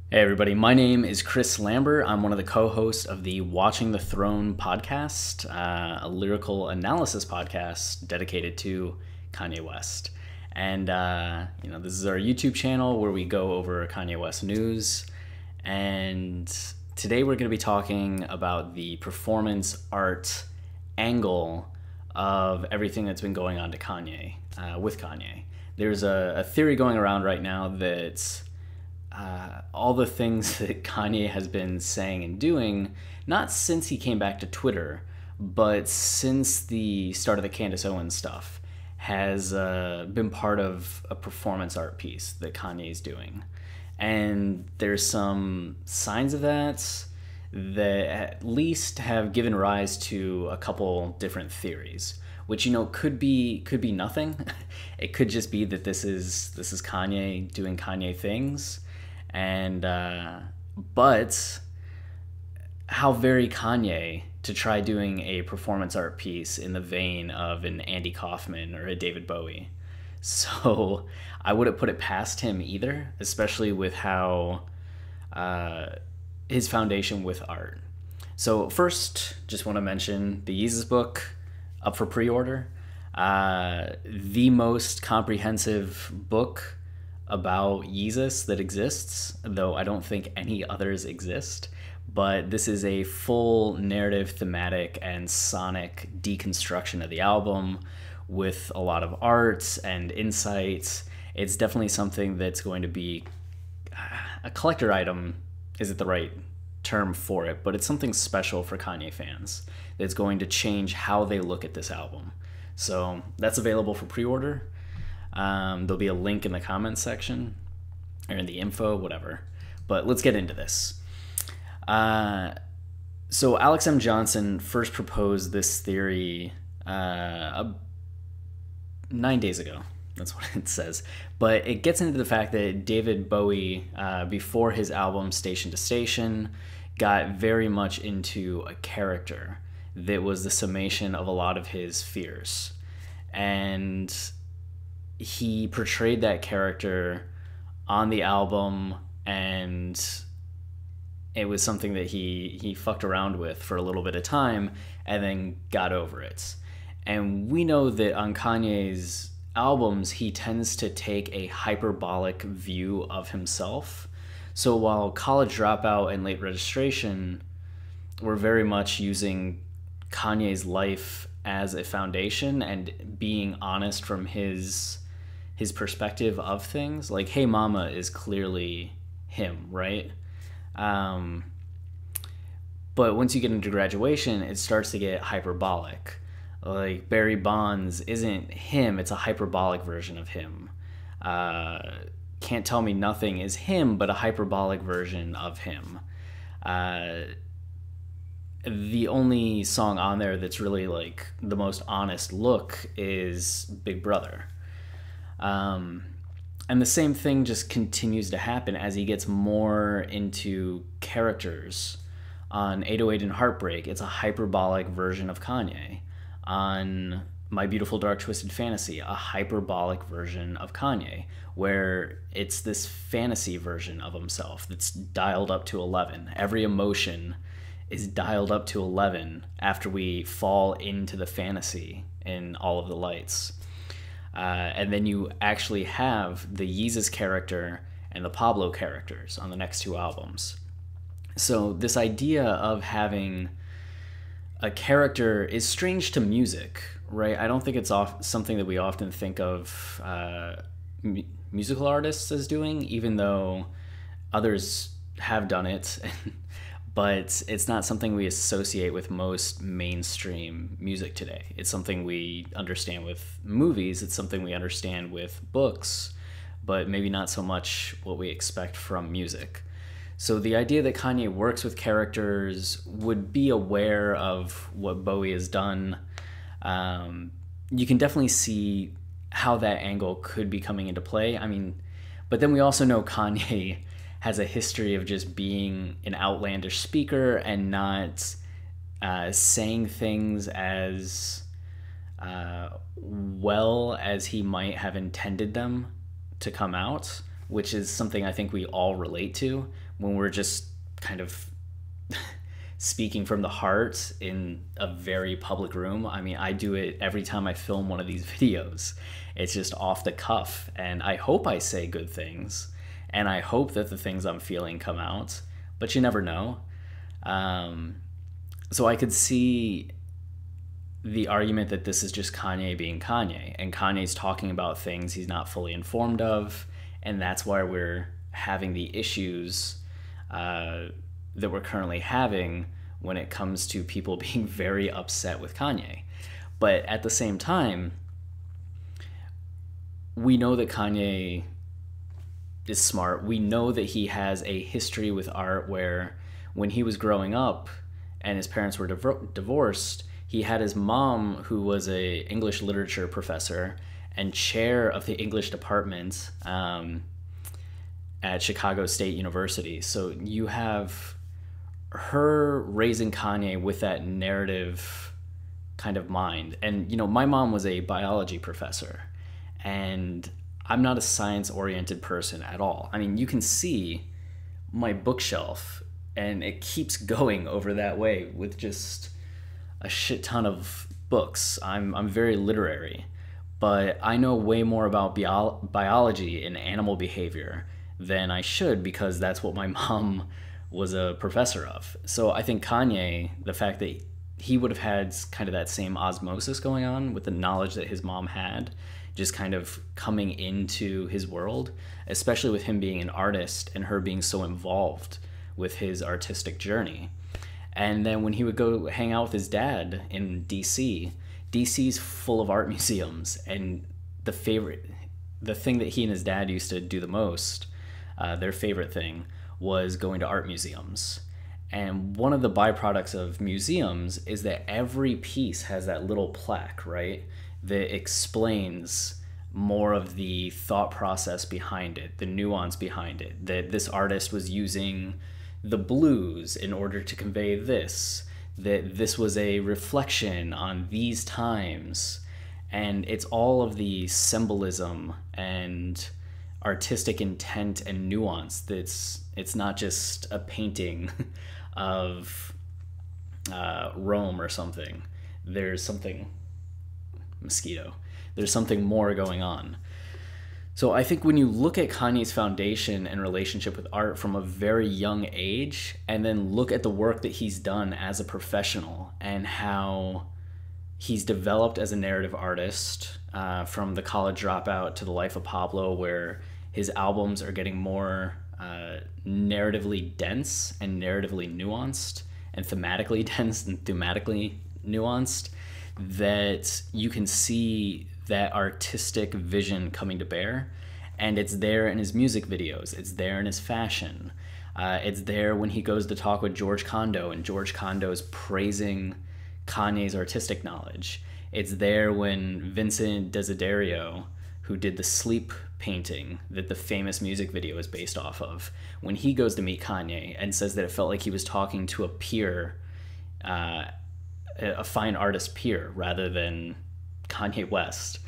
Hey everybody, my name is Chris Lambert. I'm one of the co-hosts of the Watching the Throne podcast, a lyrical analysis podcast dedicated to Kanye West. And this is our YouTube channel where we go over Kanye West news. And today we're going to be talking about the performance art angle of everything that's been going on to Kanye, with Kanye. There's a theory going around right now that all the things that Kanye has been saying and doing, not since he came back to Twitter, but since the start of the Candace Owens stuff, has been part of a performance art piece that Kanye's doing. And there's some signs of that at least have given rise to a couple different theories, which could be nothing. It could just be that this is Kanye doing Kanye things. And but how very Kanye to try doing a performance art piece in the vein of an Andy Kaufman or a David Bowie. So I wouldn't put it past him either, especially with how his foundation with art. So first, just want to mention the Yeezus book up for pre-order. The most comprehensive book about Yeezus that exists, though I don't think any others exist. But this is a full narrative, thematic, and sonic deconstruction of the album with a lot of art and insights. It's definitely something that's going to be a collector item, isn't the right term for it, but it's something special for Kanye fans that's going to change how they look at this album. So that's available for pre-order. There'll be a link in the comments section or in the info, whatever. But let's get into this. So Alex M. Johnson first proposed this theory 9 days ago. That's what it says. But it gets into the fact that David Bowie, before his album Station to Station, got very much into a character that was the summation of a lot of his fears. And he portrayed that character on the album, and it was something that he fucked around with for a little bit of time and then got over it. And we know that on Kanye's albums, he tends to take a hyperbolic view of himself. So while College Dropout and Late Registration were very much using Kanye's life as a foundation and being honest from his perspective of things, like Hey Mama is clearly him, right? But once you get into Graduation, it starts to get hyperbolic. Like Barry Bonds isn't him, it's a hyperbolic version of him. Can't Tell Me Nothing is him, but a hyperbolic version of him. The only song on there that's really like the most honest look is Big Brother. And the same thing just continues to happen as he gets more into characters. On 808 and Heartbreak, it's a hyperbolic version of Kanye. On My Beautiful Dark Twisted Fantasy, a hyperbolic version of Kanye, where it's this fantasy version of himself that's dialed up to 11. Every emotion is dialed up to 11 after we fall into the fantasy in All of the Lights. And then you actually have the Yeezus character and the Pablo characters on the next two albums. So this idea of having a character is strange to music, right? I don't think it's something that we often think of musical artists as doing, even though others have done it. But it's not something we associate with most mainstream music today. It's something we understand with movies. It's something we understand with books, but maybe not so much what we expect from music. So the idea that Kanye works with characters, would be aware of what Bowie has done, you can definitely see how that angle could be coming into play. I mean, but then we also know Kanye has a history of just being an outlandish speaker and not saying things as well as he might have intended them to come out. which is something I think we all relate to when we're just kind of speaking from the heart in a very public room. I mean, I do it every time I film one of these videos. It's just off the cuff, and I hope I say good things, and I hope that the things I'm feeling come out, but you never know. So I could see the argument that this is just Kanye being Kanye, and Kanye's talking about things he's not fully informed of, and that's why we're having the issues that we're currently having when it comes to people being very upset with Kanye. But at the same time, we know that Kanye is smart. We know that he has a history with art where when he was growing up and his parents were divorced, he had his mom, who was a English literature professor and chair of the English department at Chicago State University. So you have her raising Kanye with that narrative kind of mind. And, you know, my mom was a biology professor, and I'm not a science-oriented person at all. I mean, you can see my bookshelf, and it keeps going over that way with just a shit ton of books. I'm very literary, but I know way more about biology and animal behavior than I should, because that's what my mom was a professor of. So I think Kanye, the fact that he would have had kind of that same osmosis going on with the knowledge that his mom had, just kind of coming into his world, especially with him being an artist and her being so involved with his artistic journey. And then when he would go hang out with his dad in DC, DC's full of art museums, and the thing that he and his dad used to do the most, their favorite thing, was going to art museums. And one of the byproducts of museums is that every piece has that little plaque, right, that explains more of the thought process behind it, the nuance behind it, that this artist was using the blues in order to convey this, that this was a reflection on these times. And it's all of the symbolism and artistic intent and nuance. It's not just a painting of Rome or something. There's something more going on. So I think when you look at Kanye's foundation and relationship with art from a very young age, and then look at the work that he's done as a professional and how he's developed as a narrative artist, from The College Dropout to The Life of Pablo, where his albums are getting more narratively dense and narratively nuanced, and thematically dense and thematically nuanced, that you can see that artistic vision coming to bear. And it's there in his music videos, it's there in his fashion, it's there when he goes to talk with George Condo and George Condo's praising Kanye's artistic knowledge. It's there when Vincent Desiderio, who did the Sleep painting that the famous music video is based off of, when he goes to meet Kanye and says that it felt like he was talking to a peer, a fine artist peer, rather than Kanye West,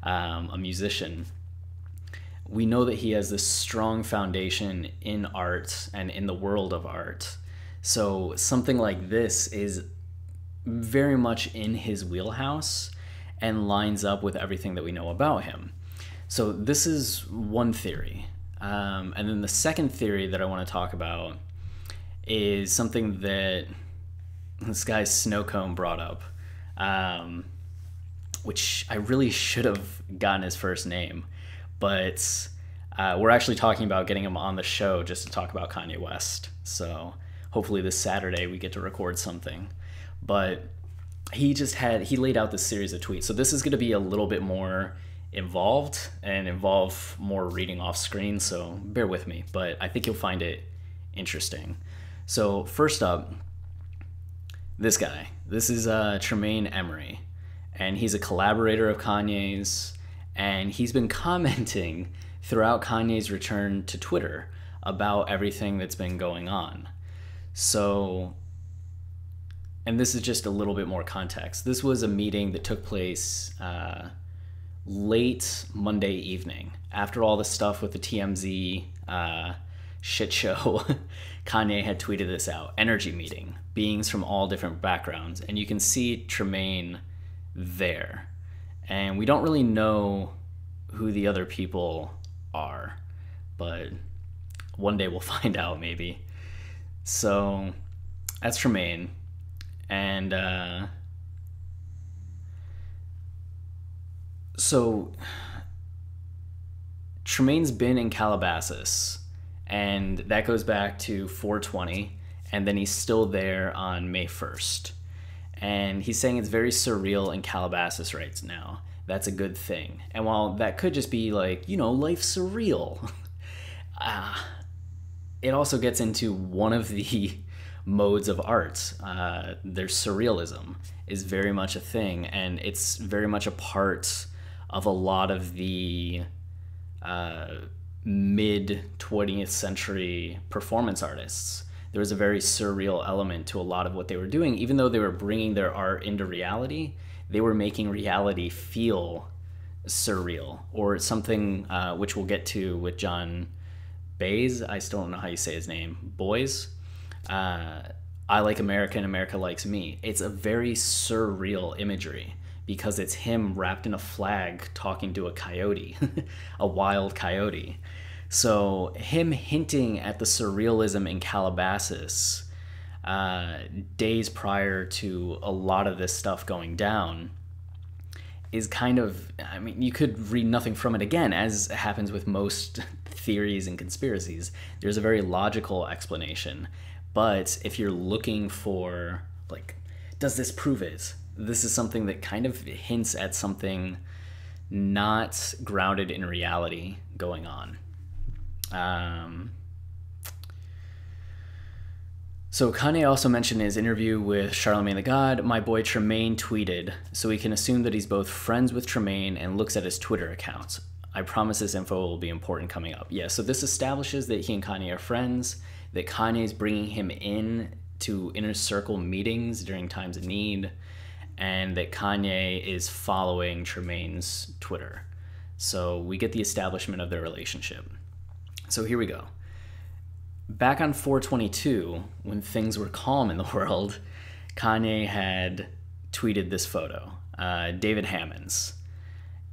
a musician. We know that he has this strong foundation in art and in the world of art. So something like this is very much in his wheelhouse and lines up with everything that we know about him. So this is one theory. And then the second theory that I want to talk about is something that this guy Snowcomb brought up, which I really should have gotten his first name, but we're actually talking about getting him on the show just to talk about Kanye West. So hopefully this Saturday we get to record something. But he laid out this series of tweets. So this is going to be a little bit more involved and involve more reading off screen, so bear with me, but I think you'll find it interesting. So first up, this guy. This is Tremaine Emory, and he's a collaborator of Kanye's, and he's been commenting throughout Kanye's return to Twitter about everything that's been going on. So, and this is just a little bit more context. This was a meeting that took place late Monday evening, after all the stuff with the TMZ shit show, Kanye had tweeted this out. Energy meeting, beings from all different backgrounds. And you can see Tremaine there. And we don't really know who the other people are, but one day we'll find out, maybe. So that's Tremaine. And so Tremaine's been in Calabasas, and that goes back to 420, and then he's still there on May 1st. And he's saying it's very surreal in Calabasas right now. That's a good thing. And while that could just be like, life's surreal, it also gets into one of the modes of art. There's surrealism is very much a thing, and it's very much a part of a lot of the mid-20th century performance artists. There was a very surreal element to a lot of what they were doing. Even though they were bringing their art into reality, they were making reality feel surreal, or something which we'll get to with John Beuys. I still don't know how you say his name. Beuys. I like America and America likes me. It's a very surreal imagery because it's him wrapped in a flag talking to a coyote, a wild coyote. So him hinting at the surrealism in Calabasas days prior to a lot of this stuff going down is kind of, you could read nothing from it again, as happens with most theories and conspiracies. There's a very logical explanation. But if you're looking for, does this prove it? This is something that kind of hints at something not grounded in reality going on. So Kanye also mentioned in his interview with Charlamagne Tha God, my boy Tremaine tweeted, so we can assume that he's both friends with Tremaine and looks at his Twitter accounts. I promise this info will be important coming up. Yeah, so this establishes that he and Kanye are friends, that Kanye is bringing him in to inner circle meetings during times of need, and that Kanye is following Tremaine's Twitter. So we get the establishment of their relationship. So here we go. Back on 422, when things were calm in the world, Kanye had tweeted this photo, David Hammons.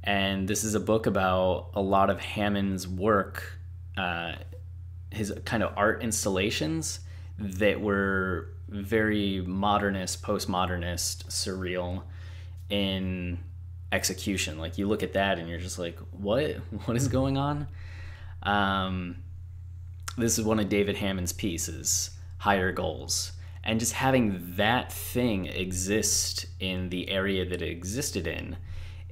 And this is a book about a lot of Hammons' work, his kind of art installations that were very modernist, postmodernist, surreal in execution. Like, you look at that and you're just like, what is going on? This is one of David Hammons' pieces, Higher Goals. And just having that thing exist in the area that it existed in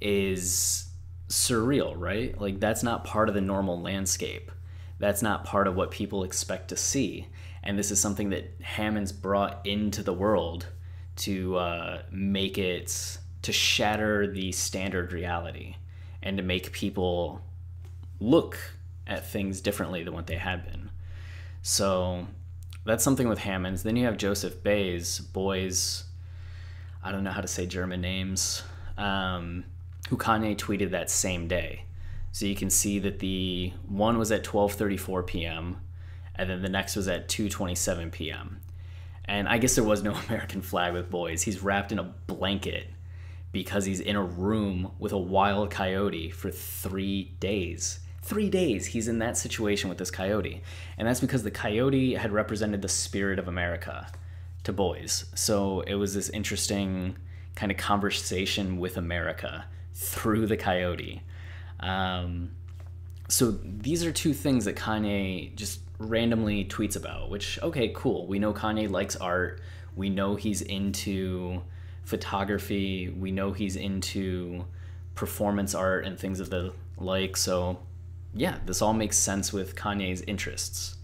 is surreal, right? Like, that's not part of the normal landscape. That's not part of what people expect to see. And this is something that Hammons brought into the world to make it, to shatter the standard reality and to make people look at things differently than what they had been. So that's something with Hammons. Then you have Joseph Beuys, I don't know how to say German names, who Kanye tweeted that same day. So you can see that the one was at 12:34 p.m. and then the next was at 2:27 p.m. And I guess there was no American flag with Beuys. He's wrapped in a blanket because he's in a room with a wild coyote for 3 days. 3 days he's in that situation with this coyote. And that's because the coyote had represented the spirit of America to Beuys. So it was this interesting kind of conversation with America through the coyote. So these are two things that Kanye just randomly tweets about, which, okay, cool. We know Kanye likes art. We know he's into photography. We know he's into performance art and things of the like. So yeah, this all makes sense with Kanye's interests.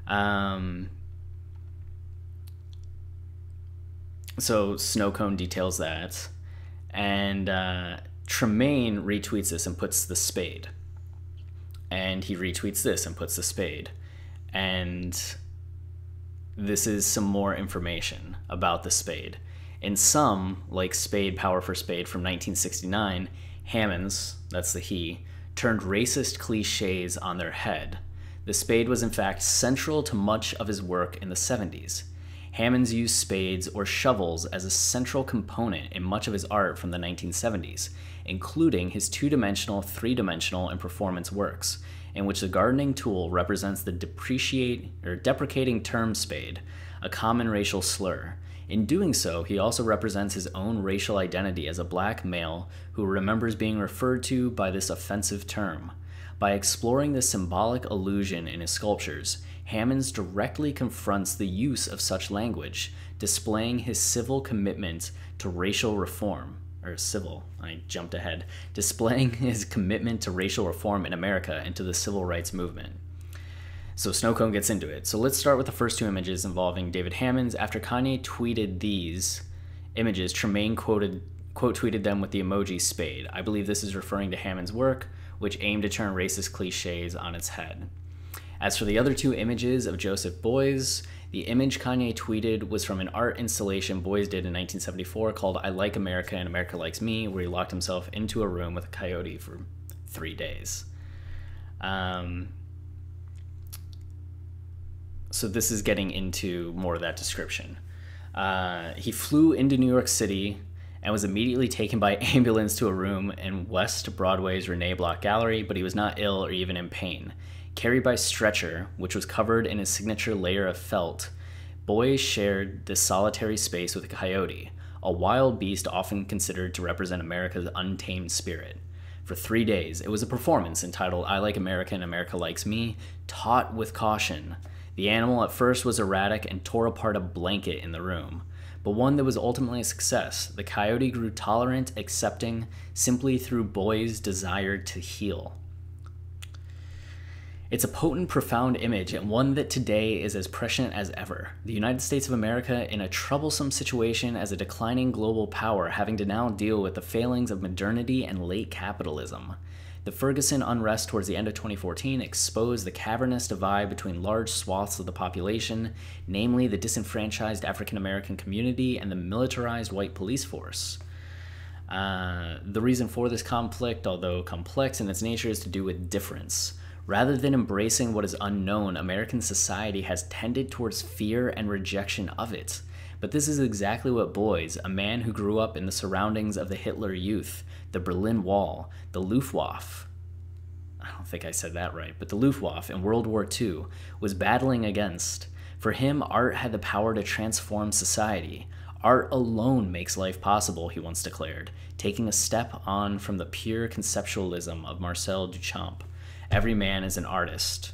So Snowcone details that. And Tremaine retweets this and puts the spade. And he retweets this and puts the spade. And this is some more information about the spade. In some, like Spade, Power for Spade from 1969, Hammons, that's the he, turned racist cliches on their head. The spade was in fact central to much of his work in the 70s. Hammons used spades or shovels as a central component in much of his art from the 1970s, including his two-dimensional, three-dimensional, and performance works, in which the gardening tool represents the deprecating term spade, a common racial slur. In doing so, he also represents his own racial identity as a black male who remembers being referred to by this offensive term. By exploring this symbolic allusion in his sculptures, Hammons directly confronts the use of such language, displaying his civil commitment to racial reform. Displaying his commitment to racial reform in America and to the civil rights movement. So Snow Cone gets into it. So let's start with the first two images involving David Hammons. After Kanye tweeted these images, Tremaine quote tweeted them with the emoji spade. I believe this is referring to Hammons' work, which aimed to turn racist cliches on its head. As for the other two images of Joseph Beuys, the image Kanye tweeted was from an art installation Beuys did in 1974 called I Like America and America Likes Me, where he locked himself into a room with a coyote for 3 days. So this is getting into more of that description. He flew into New York City and was immediately taken by ambulance to a room in West Broadway's Rene Block Gallery, but he was not ill or even in pain. Carried by stretcher, which was covered in a signature layer of felt, Beuys shared this solitary space with a coyote, a wild beast often considered to represent America's untamed spirit. For 3 days, it was a performance entitled I Like America and America Likes Me, taught with caution. The animal at first was erratic and tore apart a blanket in the room, but one that was ultimately a success. The coyote grew tolerant, accepting, simply through Beuys' desire to heal. It's a potent, profound image, and one that today is as prescient as ever. The United States of America in a troublesome situation as a declining global power, having to now deal with the failings of modernity and late capitalism. The Ferguson unrest towards the end of 2014 exposed the cavernous divide between large swaths of the population, namely the disenfranchised African American community and the militarized white police force. The reason for this conflict, although complex in its nature, is to do with difference. Rather than embracing what is unknown, American society has tended towards fear and rejection of it. But this is exactly what Beuys, a man who grew up in the surroundings of the Hitler Youth, the Berlin Wall, the Luftwaffe, I don't think I said that right, but the Luftwaffe in World War II, was battling against. For him, art had the power to transform society. Art alone makes life possible, he once declared, taking a step on from the pure conceptualism of Marcel Duchamp. Every man is an artist.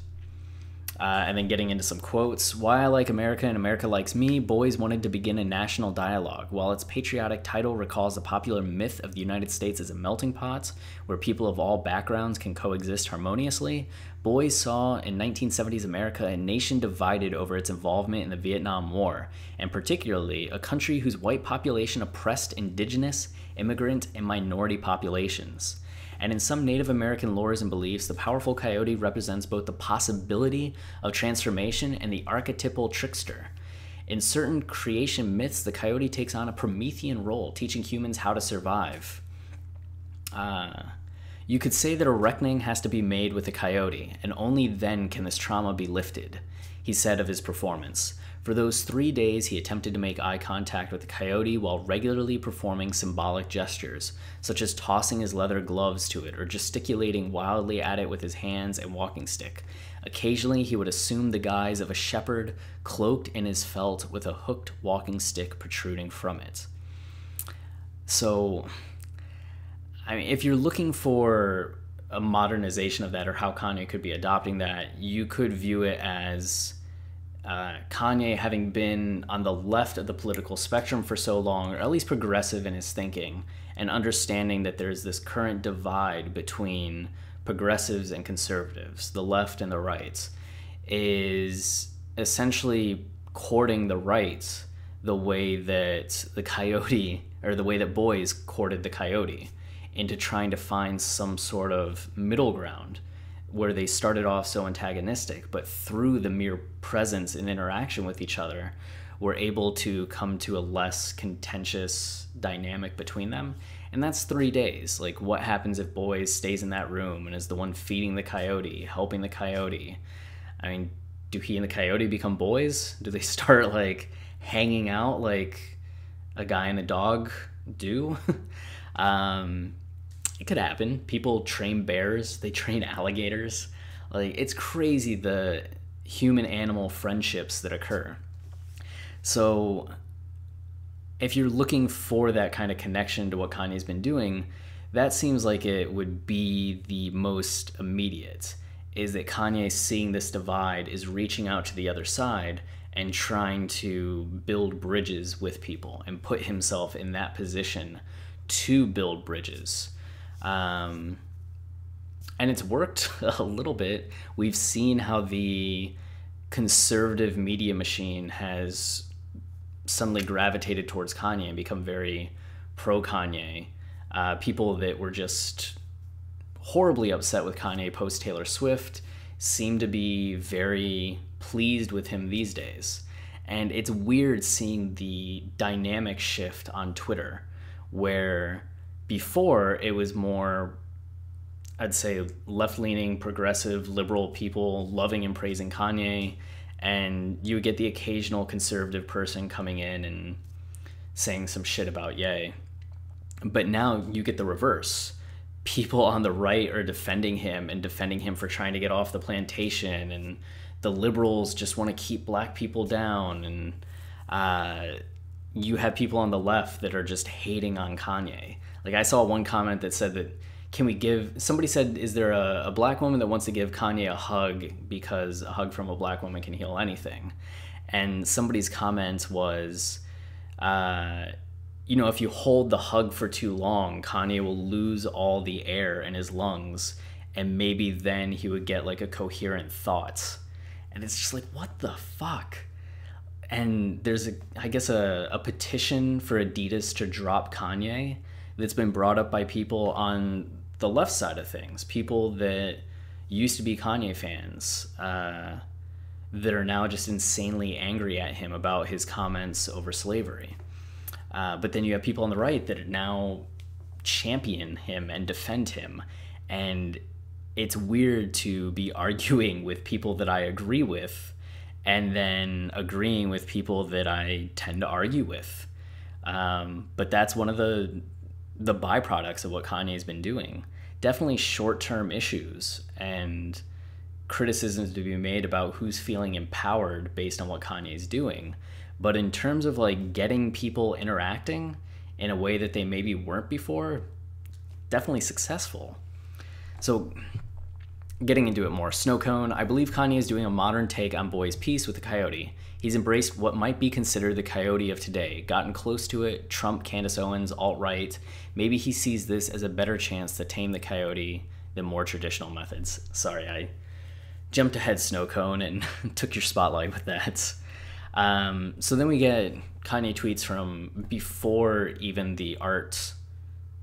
And then getting into some quotes. Why I Like America and America Likes Me, Beuys wanted to begin a national dialogue. While its patriotic title recalls the popular myth of the United States as a melting pot, where people of all backgrounds can coexist harmoniously, Beuys saw in 1970s America a nation divided over its involvement in the Vietnam War, and particularly a country whose white population oppressed indigenous, immigrant, and minority populations. And in some Native American lores and beliefs, the powerful coyote represents both the possibility of transformation and the archetypal trickster. In certain creation myths, the coyote takes on a Promethean role, teaching humans how to survive. You could say that a reckoning has to be made with the coyote, and only then can this trauma be lifted, he said of his performance. For those 3 days, he attempted to make eye contact with the coyote while regularly performing symbolic gestures, such as tossing his leather gloves to it or gesticulating wildly at it with his hands and walking stick. Occasionally, he would assume the guise of a shepherd, cloaked in his felt with a hooked walking stick protruding from it. So, I mean, if you're looking for a modernization of that or how Kanye could be adopting that, you could view it as Kanye having been on the left of the political spectrum for so long, or at least progressive in his thinking, and understanding that there's this current divide between progressives and conservatives, the left and the right, is essentially courting the right the way that the coyote, or the way that Beuys courted the coyote, into trying to find some sort of middle ground where they started off so antagonistic, but through the mere presence and interaction with each other, were able to come to a less contentious dynamic between them. And that's 3 days. Like, what happens if Beuys stays in that room and is the one feeding the coyote, helping the coyote? I mean, do he and the coyote become boys? Do they start, like, hanging out like a guy and a dog do? It could happen. People train bears. They train alligators. Like, it's crazy the human-animal friendships that occur. So if you're looking for that kind of connection to what Kanye's been doing, that seems like it would be the most immediate, is that Kanye, seeing this divide, is reaching out to the other side and trying to build bridges with people and put himself in that position to build bridges. And it's worked a little bit. We've seen how the conservative media machine has suddenly gravitated towards Kanye and become very pro-Kanye. People that were just horribly upset with Kanye post Taylor Swift seem to be very pleased with him these days. And it's weird seeing the dynamic shift on Twitter, where before it was more, I'd say, left-leaning, progressive, liberal people loving and praising Kanye, and you would get the occasional conservative person coming in and saying some shit about Ye. But now you get the reverse. People on the right are defending him and defending him for trying to get off the plantation, and the liberals just want to keep black people down, and you have people on the left that are just hating on Kanye. Like, I saw one comment that said that, somebody said, is there a black woman that wants to give Kanye a hug because a hug from a black woman can heal anything? And somebody's comment was, if you hold the hug for too long, Kanye will lose all the air in his lungs, and maybe then he would get like a coherent thought. And it's just like, what the fuck? And there's I guess a petition for Adidas to drop Kanye that's been brought up by people on the left side of things, people that used to be Kanye fans, that are now just insanely angry at him about his comments over slavery. But then you have people on the right that now champion him and defend him. And it's weird to be arguing with people that I agree with and then agreeing with people that I tend to argue with. But that's one of the byproducts of what Kanye's been doing. Definitely short-term issues and criticisms to be made about who's feeling empowered based on what Kanye's doing. But in terms of like getting people interacting in a way that they maybe weren't before, definitely successful. So getting into it more, Snowcone, I believe Kanye is doing a modern take on Beuys' piece with the coyote. He's embraced what might be considered the coyote of today, gotten close to it, Trump, Candace Owens, alt-right. Maybe he sees this as a better chance to tame the coyote than more traditional methods. Sorry, I jumped ahead, Snowcone, and took your spotlight with that. So then we get Kanye tweets from before even the art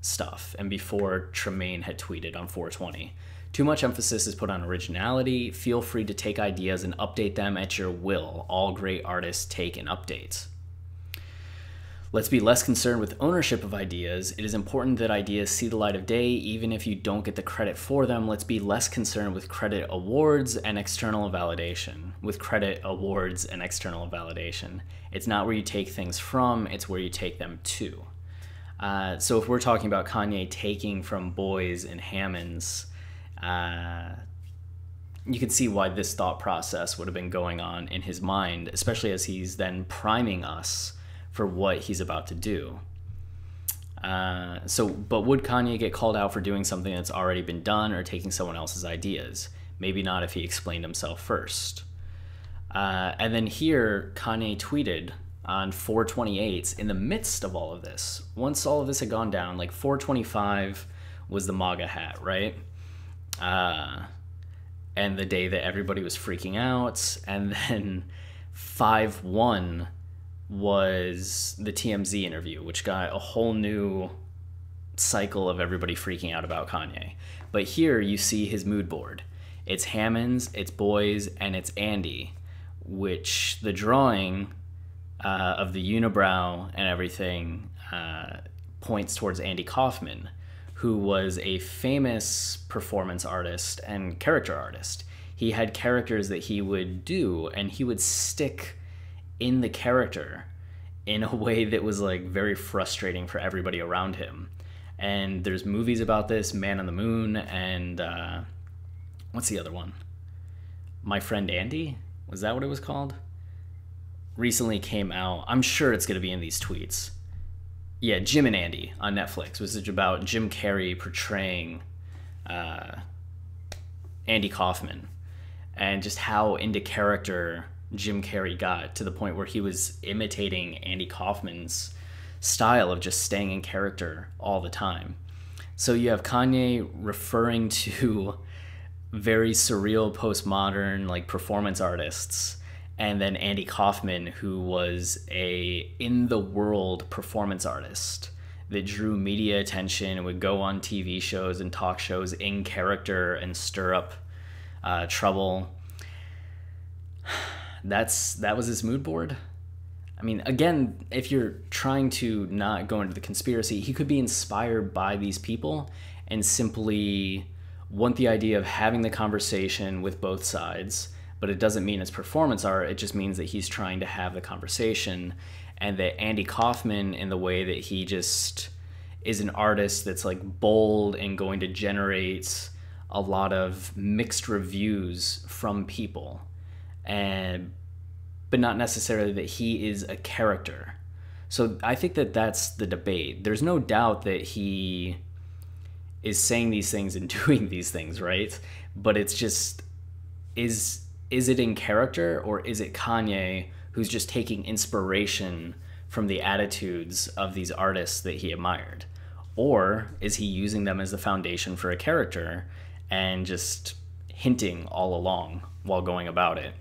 stuff and before Tremaine had tweeted on 420. Too much emphasis is put on originality. Feel free to take ideas and update them at your will. All great artists take and update. Let's be less concerned with ownership of ideas. It is important that ideas see the light of day, even if you don't get the credit for them. Let's be less concerned with credit awards and external validation. It's not where you take things from, it's where you take them to. So if we're talking about Kanye taking from Beuys and Hammons, you can see why this thought process would have been going on in his mind, especially as he's then priming us for what he's about to do. But would Kanye get called out for doing something that's already been done or taking someone else's ideas? Maybe not if he explained himself first. And then here, Kanye tweeted on 4/28 in the midst of all of this. Once all of this had gone down, like 4/25 was the MAGA hat, right? And the day that everybody was freaking out. And then 5/1 was the TMZ interview, which got a whole new cycle of everybody freaking out about Kanye. But here you see his mood board. It's Hammons, it's Beuys, and it's Andy, which the drawing of the unibrow and everything points towards Andy Kaufman, who was a famous performance artist and character artist. He had characters that he would do, and he would stick in the character in a way that was like very frustrating for everybody around him. And there's movies about this, Man on the Moon, and what's the other one? My Friend Andy? Was that what it was called? Recently came out. I'm sure it's going to be in these tweets. Yeah, Jim and Andy on Netflix, which is about Jim Carrey portraying Andy Kaufman, and just how into character Jim Carrey got, to the point where he was imitating Andy Kaufman's style of just staying in character all the time. So you have Kanye referring to very surreal postmodern like performance artists, and then Andy Kaufman, who was a in-the-world performance artist that drew media attention and would go on TV shows and talk shows in character and stir up trouble. That was his mood board. I mean, again, if you're trying to not go into the conspiracy, he could be inspired by these people and simply want the idea of having the conversation with both sides, but it doesn't mean it's performance art. It just means that he's trying to have the conversation, and that Andy Kaufman, in the way that he just is an artist that's like bold and going to generate a lot of mixed reviews from people, but not necessarily that he is a character. So I think that that's the debate. There's no doubt that he is saying these things and doing these things, right? But it's just, is it in character, or is it Kanye who's just taking inspiration from the attitudes of these artists that he admired? Or is he using them as the foundation for a character and just hinting all along while going about it?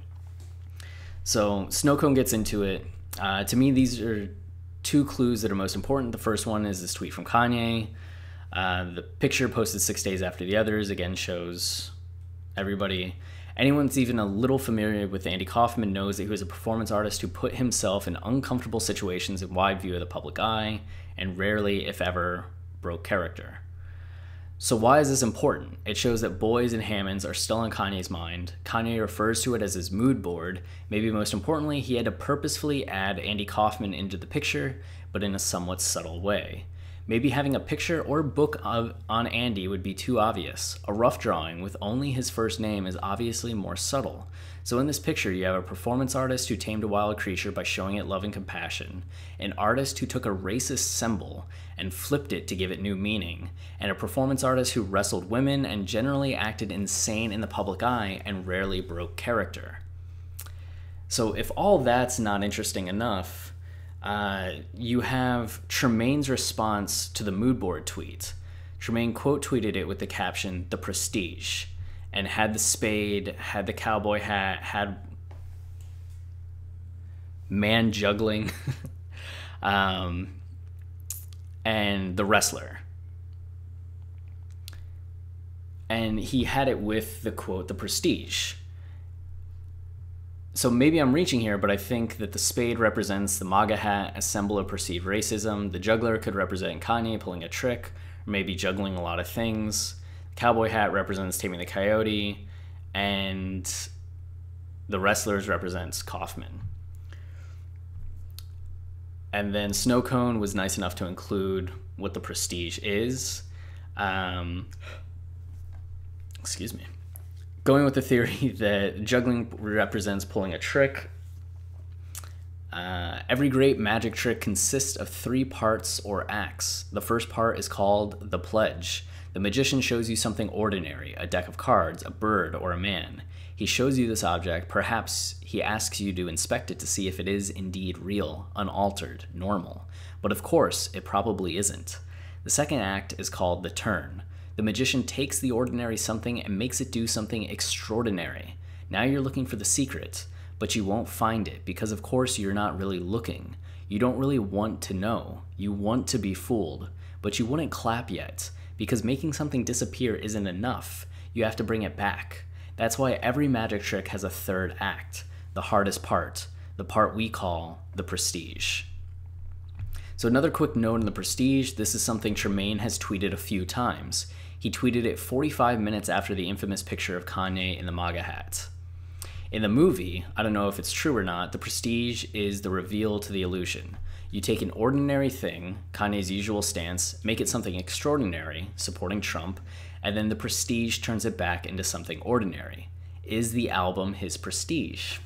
So Snowcone gets into it. To me, these are two clues that are most important. The first one is this tweet from Kanye. The picture posted 6 days after the others, again, shows everybody. Anyone that's even a little familiar with Andy Kaufman knows that he was a performance artist who put himself in uncomfortable situations in wide view of the public eye, and rarely, if ever, broke character. So why is this important? It shows that Beuys and Hammons are still on Kanye's mind. Kanye refers to it as his mood board. Maybe most importantly, he had to purposefully add Andy Kaufman into the picture, but in a somewhat subtle way. Maybe having a picture or book on Andy would be too obvious. A rough drawing with only his first name is obviously more subtle. So in this picture, you have a performance artist who tamed a wild creature by showing it love and compassion, an artist who took a racist symbol and flipped it to give it new meaning, and a performance artist who wrestled women and generally acted insane in the public eye and rarely broke character. So if all that's not interesting enough, you have Tremaine's response to the mood board tweet. Tremaine quote tweeted it with the caption, "The Prestige," and had the spade, had the cowboy hat, had man juggling, and the wrestler. And he had it with the quote, "The Prestige." So maybe I'm reaching here, but I think that the spade represents the MAGA hat, a symbol of perceived racism. The juggler could represent Kanye pulling a trick, or maybe juggling a lot of things. The cowboy hat represents taming the coyote, and the wrestlers represents Kaufman. And then Snowcone was nice enough to include what the Prestige is. Excuse me. Going with the theory that juggling represents pulling a trick. Every great magic trick consists of 3 parts or acts. The first part is called the pledge. The magician shows you something ordinary, a deck of cards, a bird, or a man. He shows you this object. Perhaps he asks you to inspect it to see if it is indeed real, unaltered, normal. But of course, it probably isn't. The second act is called the turn. The magician takes the ordinary something and makes it do something extraordinary. Now you're looking for the secret, but you won't find it because of course you're not really looking. You don't really want to know. You want to be fooled, but you wouldn't clap yet because making something disappear isn't enough. You have to bring it back. That's why every magic trick has a third act, the hardest part, the part we call the prestige. So another quick note in the Prestige, this is something Tremaine has tweeted a few times. He tweeted it 45 minutes after the infamous picture of Kanye in the MAGA hat. In the movie, I don't know if it's true or not, the Prestige is the reveal to the illusion. You take an ordinary thing, Kanye's usual stance, make it something extraordinary, supporting Trump, and then the Prestige turns it back into something ordinary. Is the album his Prestige?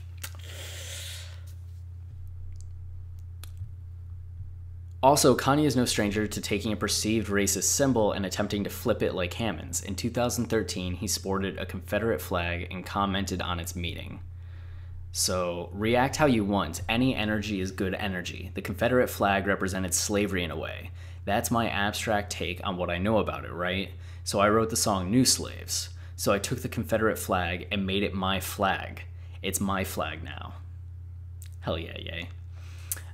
Also, Kanye is no stranger to taking a perceived racist symbol and attempting to flip it like Hammons. In 2013, he sported a Confederate flag and commented on its meaning. So, react how you want. Any energy is good energy. The Confederate flag represented slavery in a way. That's my abstract take on what I know about it, right? So I wrote the song New Slaves. So I took the Confederate flag and made it my flag. It's my flag now. Hell yeah, yay.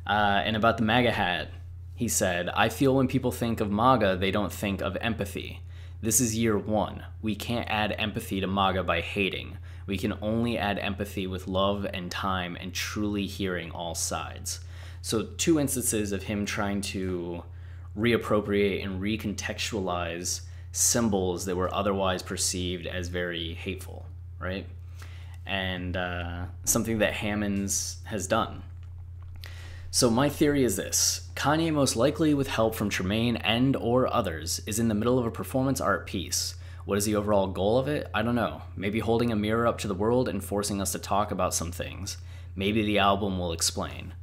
And about the MAGA hat, he said, I feel when people think of MAGA, they don't think of empathy. This is year one. We can't add empathy to MAGA by hating. We can only add empathy with love and time and truly hearing all sides. So 2 instances of him trying to reappropriate and recontextualize symbols that were otherwise perceived as very hateful, right? And something that Hammons has done. So my theory is this. Kanye, most likely with help from Tremaine and or others, is in the middle of a performance art piece. What is the overall goal of it? I don't know. Maybe holding a mirror up to the world and forcing us to talk about some things. Maybe the album will explain.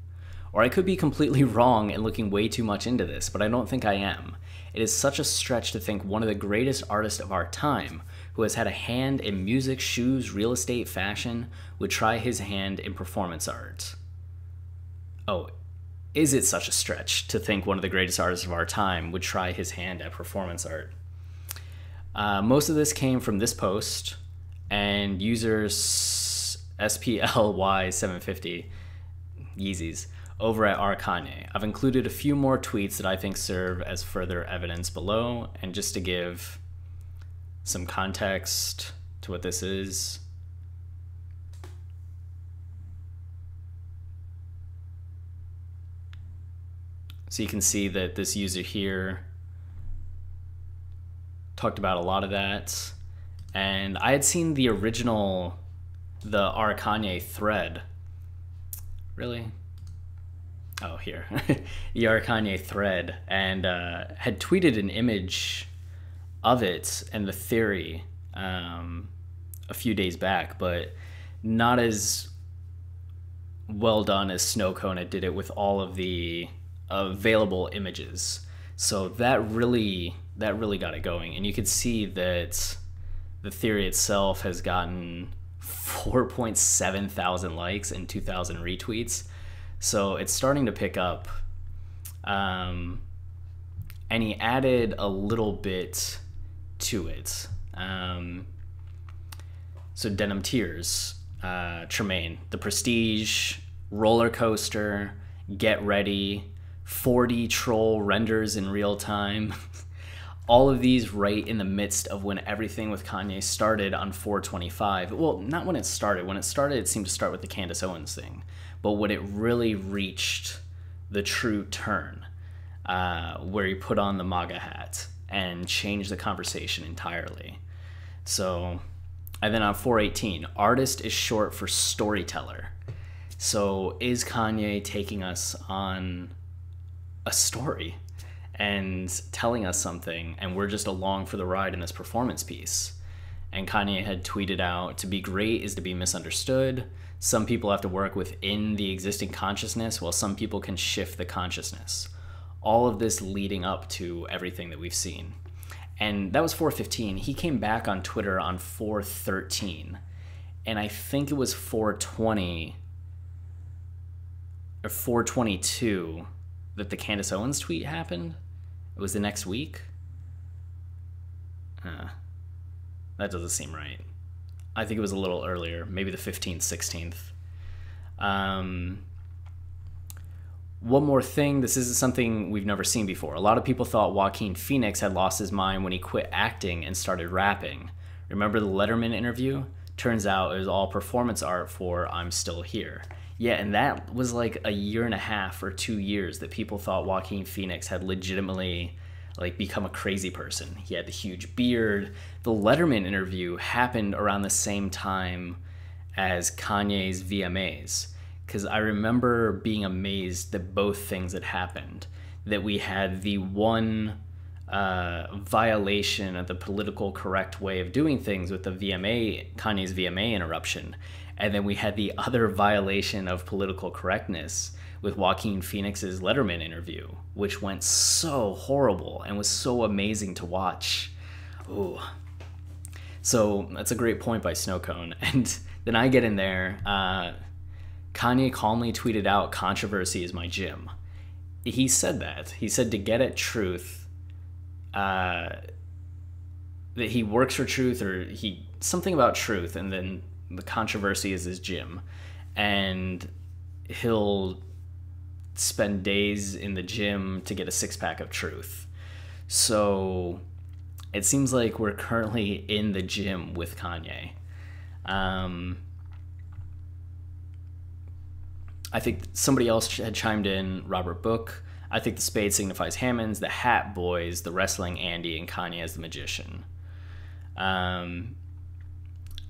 Or I could be completely wrong and looking way too much into this, but I don't think I am. It is such a stretch to think one of the greatest artists of our time, who has had a hand in music, shoes, real estate, fashion, would try his hand in performance art. Oh, is it such a stretch to think one of the greatest artists of our time would try his hand at performance art? Most of this came from this post and users SPLY750 Yeezys over at Kanye. I've included a few more tweets that I think serve as further evidence below, and just to give some context to what this is. So you can see that this user here talked about a lot of that. And I had seen the original, the Kanye thread. Really? Oh, here. The Kanye thread. And had tweeted an image of it and the theory a few days back, but not as well done as Snowcone did it with all of the available images. So that really got it going, and you could see that the theory itself has gotten 4.7 thousand likes and 2,000 retweets, so it's starting to pick up. And he added a little bit to it. So Denim Tears, Tremaine, The Prestige, Roller Coaster, Get Ready, 4D troll renders in real time. All of these right in the midst of when everything with Kanye started on 425. Well, not when it started. When it started, it seemed to start with the Candace Owens thing. But when it really reached the true turn, where he put on the MAGA hat and changed the conversation entirely. So, and then on 418, artist is short for storyteller. So is Kanye taking us on a story and telling us something, and we're just along for the ride in this performance piece? And Kanye had tweeted out, to be great is to be misunderstood. Some people have to work within the existing consciousness, while some people can shift the consciousness. All of this leading up to everything that we've seen. And that was 415. He came back on Twitter on 413. And I think it was 420 or 422 that the Candace Owens tweet happened. It was the next week. That doesn't seem right. I think it was a little earlier, maybe the 15th, 16th. One more thing, this isn't something we've never seen before. A lot of people thought Joaquin Phoenix had lost his mind when he quit acting and started rapping. Remember the Letterman interview? Turns out it was all performance art for I'm Still Here. Yeah, and that was like a year and a half or 2 years that people thought Joaquin Phoenix had legitimately like become a crazy person. He had the huge beard. The Letterman interview happened around the same time as Kanye's VMAs, because I remember being amazed that both things had happened. That we had the one violation of the political correct way of doing things with the Kanye's VMA interruption, and then we had the other violation of political correctness with Joaquin Phoenix's Letterman interview, which went so horrible and was so amazing to watch. Ooh. So that's a great point by Snowcone. And then I get in there. Kanye calmly tweeted out, "Controversy is my gym." He said that. He said to get at truth, that he works for truth, or something about truth, and then the controversy is his gym. And he'll spend days in the gym to get a six-pack of truth. So it seems like we're currently in the gym with Kanye. I think somebody else had chimed in, Robert Book. I think the spade signifies Hammons, the hat Beuys, the wrestling Andy, and Kanye as the magician. And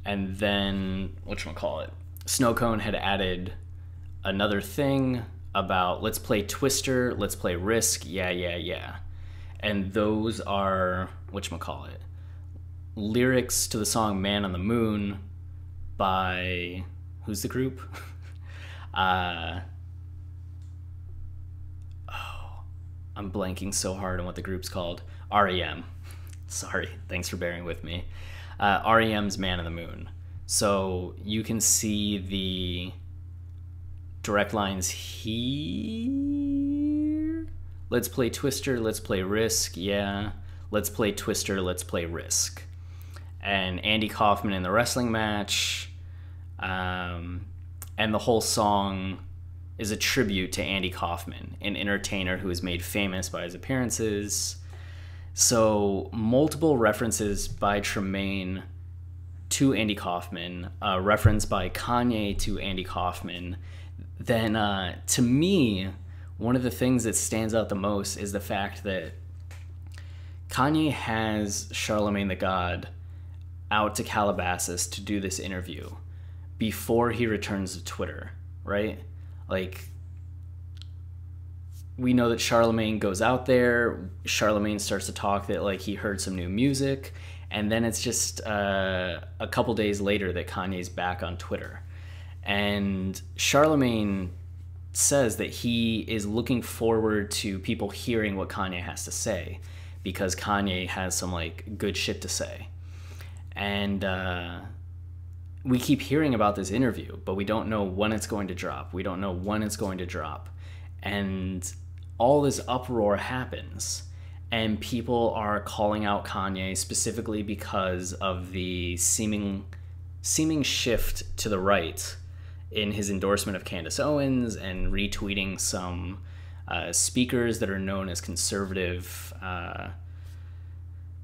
then, whatchamacallit, Snowcone had added another thing about let's play Twister, let's play Risk, yeah, yeah, yeah. And those are, whatchamacallit, lyrics to the song Man on the Moon by, who's the group? I'm blanking so hard on what the group's called. REM. Sorry, thanks for bearing with me. REM's Man on the Moon. So you can see the direct lines here. Let's play Twister, let's play Risk, yeah. Let's play Twister, let's play Risk. And Andy Kaufman in the wrestling match. And the whole song is a tribute to Andy Kaufman, an entertainer who was made famous by his appearances. So multiple references by Tremaine to Andy Kaufman, a reference by Kanye to Andy Kaufman. Then to me, one of the things that stands out the most is the fact that Kanye has Charlamagne Tha God out to Calabasas to do this interview before he returns to Twitter, right? Like, we know that Charlamagne goes out there. Charlamagne starts to talk that like he heard some new music, and then it's just a couple days later that Kanye's back on Twitter. And Charlamagne says that he is looking forward to people hearing what Kanye has to say, because Kanye has some like good shit to say. And we keep hearing about this interview, but we don't know when it's going to drop. We don't know when it's going to drop. And all this uproar happens, and people are calling out Kanye specifically because of the seeming shift to the right in his endorsement of Candace Owens, and retweeting some speakers that are known as conservative.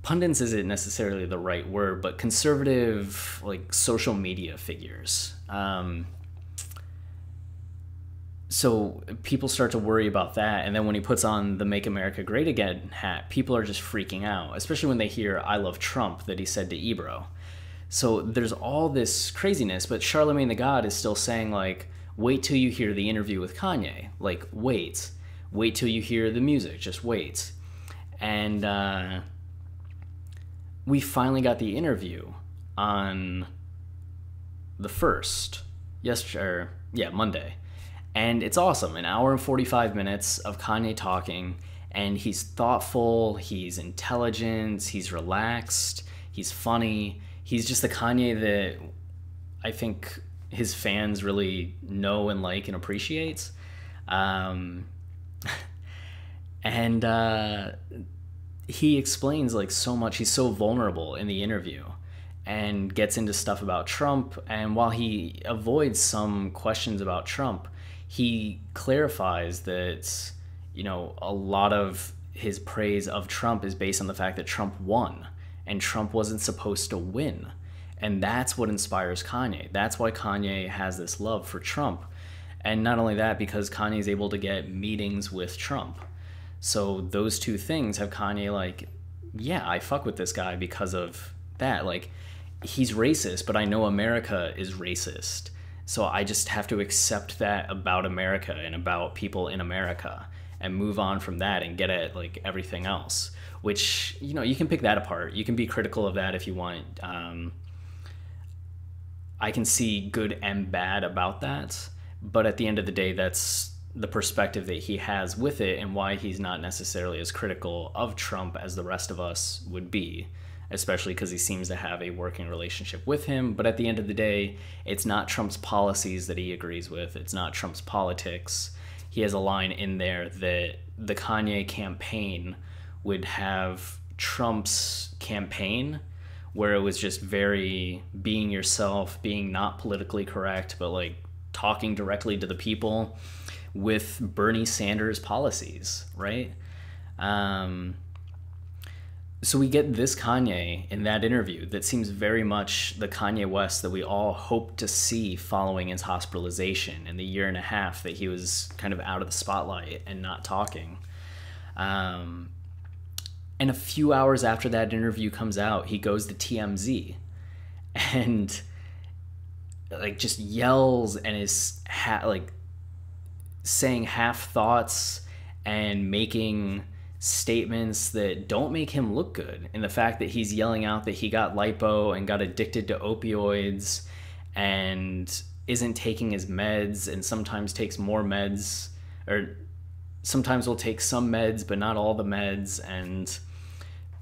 Pundits isn't necessarily the right word, but conservative, like, social media figures. So people start to worry about that, and then when he puts on the Make America Great Again hat, people are just freaking out, especially when they hear I love Trump that he said to Ebro. So there's all this craziness, but Charlamagne Tha God is still saying, like, wait till you hear the interview with Kanye. Like, wait till you hear the music, just wait. And we finally got the interview on the 1st, Monday. And it's awesome, an hour and 45 minutes of Kanye talking, and he's thoughtful, he's intelligent, he's relaxed, he's funny. He's just the Kanye that I think his fans really know and like and appreciate. He explains like so much. He's so vulnerable in the interview and gets into stuff about Trump. And while he avoids some questions about Trump, he clarifies that, you know, a lot of his praise of Trump is based on the fact that Trump won, and Trump wasn't supposed to win. And that's what inspires Kanye. That's why Kanye has this love for Trump. And not only that, because Kanye is able to get meetings with Trump. So those two things have Kanye like, yeah, I fuck with this guy because of that. Like, he's racist, but I know America is racist. So I just have to accept that about America and about people in America and move on from that and get at like everything else, which, you know, you can pick that apart. You can be critical of that if you want. I can see good and bad about that, but at the end of the day, that's the perspective that he has with it and why he's not necessarily as critical of Trump as the rest of us would be, especially because he seems to have a working relationship with him. But at the end of the day, it's not Trump's policies that he agrees with. It's not Trump's politics. He has a line in there that the Kanye campaign would have Trump's campaign, where it was just very being yourself, being not politically correct, but like talking directly to the people with Bernie Sanders policies, right? So we get this Kanye in that interview that seems very much the Kanye West that we all hoped to see following his hospitalization and the year and a half that he was kind of out of the spotlight and not talking. And a few hours after that interview comes out, he goes to TMZ and like just yells and is like saying half thoughts and making statements that don't make him look good. And the fact that he's yelling out that he got lipo and got addicted to opioids and isn't taking his meds and sometimes takes more meds, or sometimes will take some meds but not all the meds, and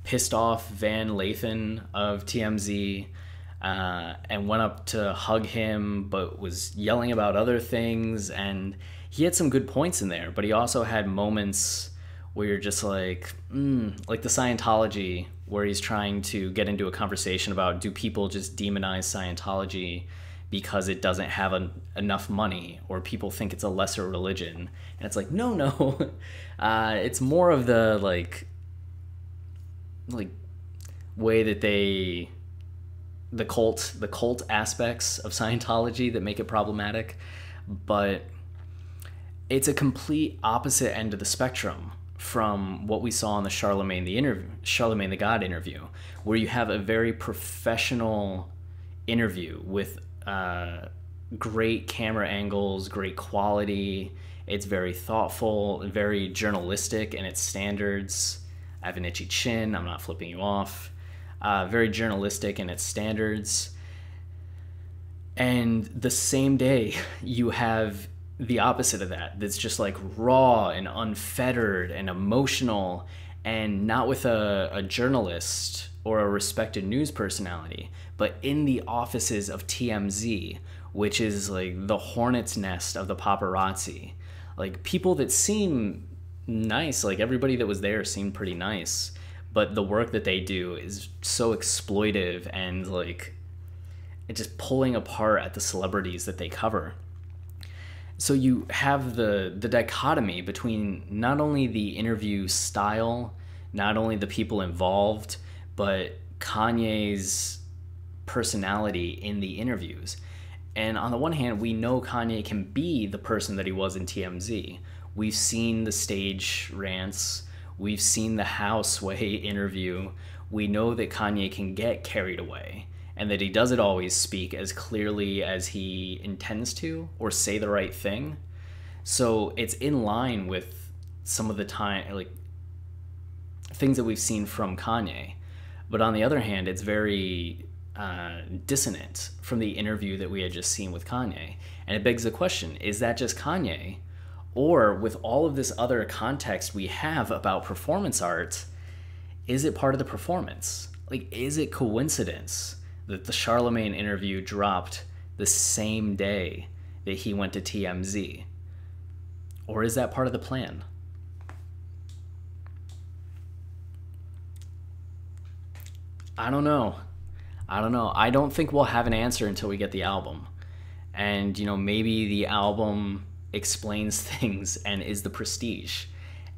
pissed off Van Lathan of TMZ and went up to hug him but was yelling about other things. And he had some good points in there, but he also had moments where you're just like the Scientology, where he's trying to get into a conversation about, do people just demonize Scientology because it doesn't have enough money, or people think it's a lesser religion? And it's like, no. It's more of the like way that the cult aspects of Scientology that make it problematic. But it's a complete opposite end of the spectrum from what we saw in the Charlamagne Tha God interview, where you have a very professional interview with great camera angles, great quality. It's very thoughtful, very journalistic in its standards. I have an itchy chin, I'm not flipping you off. Very journalistic in its standards. And the same day, you have the opposite of that, that's just like raw and unfettered and emotional, and not with a journalist or a respected news personality, but in the offices of TMZ, which is like the hornet's nest of the paparazzi. Like, people that seem nice, like everybody that was there seemed pretty nice, but the work that they do is so exploitive and like it's just pulling apart at the celebrities that they cover. So you have the dichotomy between not only the interview style, not only the people involved, but Kanye's personality in the interviews. And on the one hand, we know Kanye can be the person that he was in TMZ. We've seen the stage rants. We've seen the Houseway interview. We know that Kanye can get carried away, and that he doesn't always speak as clearly as he intends to or say the right thing. So it's in line with some of the time, like, things that we've seen from Kanye. But on the other hand, it's very dissonant from the interview that we had just seen with Kanye. And it begs the question, is that just Kanye? Or with all of this other context we have about performance art, is it part of the performance? Like, is it coincidence that the Charlamagne interview dropped the same day that he went to TMZ? Or is that part of the plan? I don't know. I don't think we'll have an answer until we get the album. And, you know, maybe the album explains things and is the prestige.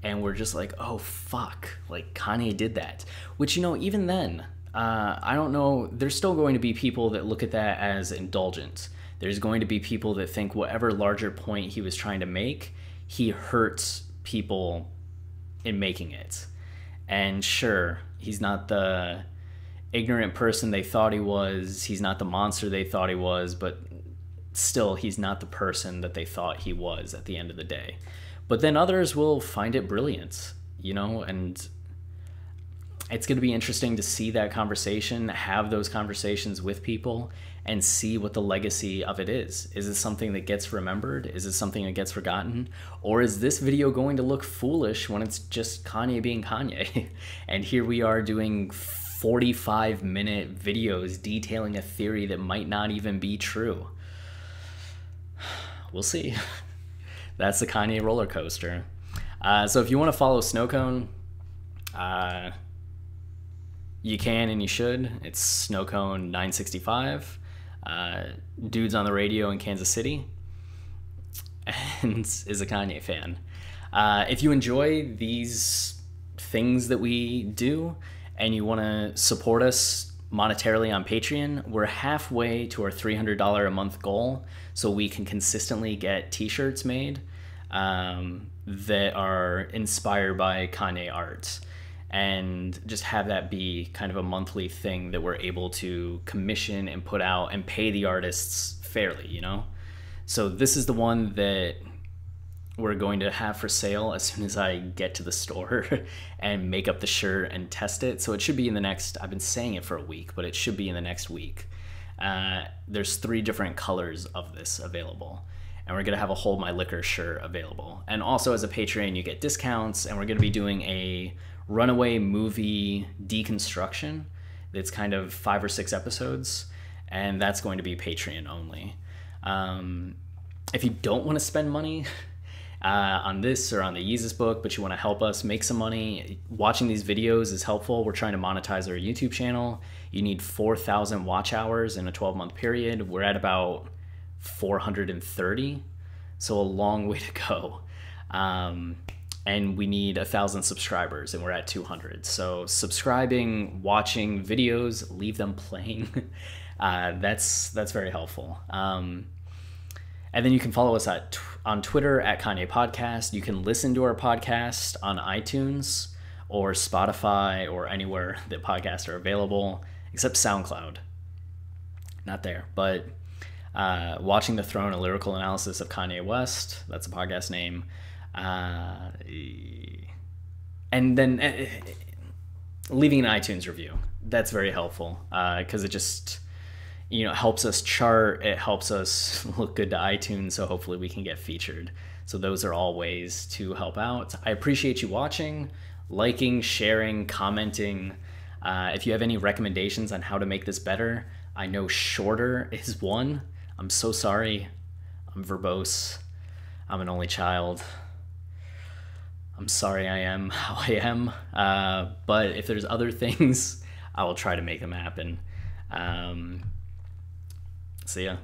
And we're just like, oh, fuck. Like, Kanye did that. Which, you know, even then, I don't know. There's still going to be people that look at that as indulgent. There's going to be people that think whatever larger point he was trying to make, he hurts people in making it. And sure, he's not the ignorant person they thought he was. He's not the monster they thought he was, but still, he's not the person that they thought he was at the end of the day. But then others will find it brilliant, you know, and it's going to be interesting to see that conversation, have those conversations with people, and see what the legacy of it is. Is it something that gets remembered? Is it something that gets forgotten? Or is this video going to look foolish when it's just Kanye being Kanye? And here we are doing 45-minute videos detailing a theory that might not even be true. We'll see. That's the Kanye roller coaster. So if you want to follow Snowcone, you can and you should. It's Snowcone 965. Dude's on the radio in Kansas City and is a Kanye fan. If you enjoy these things that we do and you want to support us monetarily on Patreon, we're halfway to our $300 a month goal, so we can consistently get t-shirts made that are inspired by Kanye art, and just have that be kind of a monthly thing that we're able to commission and put out and pay the artists fairly, you know? So this is the one that we're going to have for sale as soon as I get to the store and make up the shirt and test it. So it should be in the next, I've been saying it for a week, but it should be in the next week. There's 3 different colors of this available. And we're going to have a Hold My Liquor shirt available. And also as a Patreon, you get discounts, and we're going to be doing a runaway movie deconstruction that's kind of 5 or 6 episodes, and that's going to be Patreon only. If you don't want to spend money on this or on the Yeezus book, but you want to help us make some money, watching these videos is helpful. We're trying to monetize our YouTube channel. You need 4,000 watch hours in a 12-month period. We're at about 430, so a long way to go. And we need 1,000 subscribers, and we're at 200. So subscribing, watching videos, leave them playing. That's very helpful. And then you can follow us on Twitter at Kanye Podcast. You can listen to our podcast on iTunes or Spotify or anywhere that podcasts are available, except SoundCloud. Not there, but Watching the Throne, a lyrical analysis of Kanye West. That's a podcast name. And then leaving an iTunes review. That's very helpful because it just, you know, helps us chart. It helps us look good to iTunes, so hopefully we can get featured. So those are all ways to help out. I appreciate you watching, liking, sharing, commenting. If you have any recommendations on how to make this better, I know shorter is one. I'm so sorry. I'm verbose. I'm an only child. I'm sorry I am how I am. But if there's other things, I will try to make them happen. See ya.